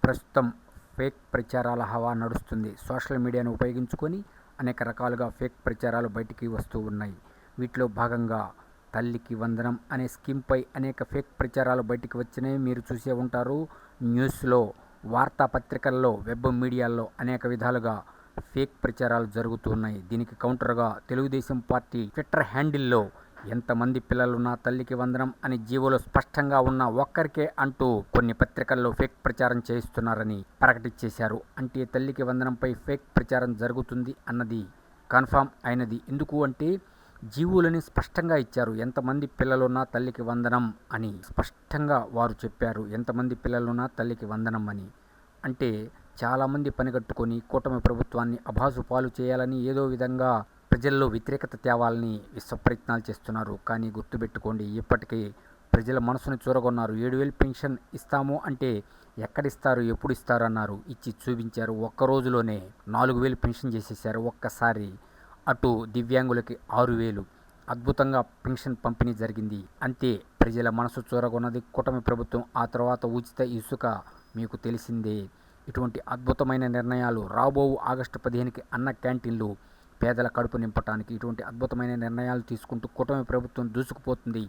ప్రస్తుతం ఫేక్ ప్రచారాల హవా నడుస్తుంది. సోషల్ మీడియాను ఉపయోగించుకొని అనేక రకాలుగా ఫేక్ ప్రచారాలు బయటికి వస్తూ ఉన్నాయి. వీటిలో భాగంగా తల్లికి వందనం అనే స్కీమ్పై అనేక ఫేక్ ప్రచారాలు బయటికి వచ్చినాయి. మీరు చూసే ఉంటారు. న్యూస్లో, వార్తాపత్రికల్లో, వెబ్ మీడియాల్లో అనేక విధాలుగా ఫేక్ ప్రచారాలు జరుగుతున్నాయి. దీనికి కౌంటర్గా తెలుగుదేశం పార్టీ ట్విట్టర్ హ్యాండిల్లో ఎంతమంది పిల్లలున్నా తల్లికి వందనం అని జీవోలో స్పష్టంగా ఉన్న ఒక్కరికే అంటూ కొన్ని పత్రికల్లో ఫేక్ ప్రచారం చేయిస్తున్నారని ప్రకటించేశారు. అంటే తల్లికి వందనంపై ఫేక్ ప్రచారం జరుగుతుంది అన్నది కన్ఫామ్ అయినది. ఎందుకు అంటే జీవోలని స్పష్టంగా ఇచ్చారు. ఎంతమంది పిల్లలున్నా తల్లికి వందనం అని స్పష్టంగా వారు చెప్పారు. ఎంతమంది పిల్లలున్నా తల్లికి వందనం అని. అంటే చాలామంది పనిగట్టుకొని కూటమి ప్రభుత్వాన్ని అభాసుపాలు చేయాలని ఏదో విధంగా ప్రజల్లో వ్యతిరేకత తేవాలని విశ్వప్రయత్నాలు చేస్తున్నారు. కానీ గుర్తుపెట్టుకోండి, ఇప్పటికీ ప్రజల మనసును చూరగొన్నారు. 7,000 పెన్షన్ ఇస్తాము అంటే ఎక్కడిస్తారు, ఎప్పుడు ఇస్తారు అన్నారు. ఇచ్చి చూపించారు. ఒక్క రోజులోనే 4,000 పెన్షన్ చేసేసారు. ఒక్కసారి అటు దివ్యాంగులకి 6,000 అద్భుతంగా పెన్షన్ పంపిణీ జరిగింది. అంతే, ప్రజల మనసు చూరగొన్నది కూటమి ప్రభుత్వం. ఆ తర్వాత ఉచిత ఇసుక మీకు తెలిసిందే. ఇటువంటి అద్భుతమైన నిర్ణయాలు రాబో ఆగస్టు 15కి అన్న క్యాంటీన్లు పేదల కడుపు నింపటానికి ఇటువంటి అద్భుతమైన నిర్ణయాలు తీసుకుంటూ కూటమి ప్రభుత్వం దూసుకుపోతుంది.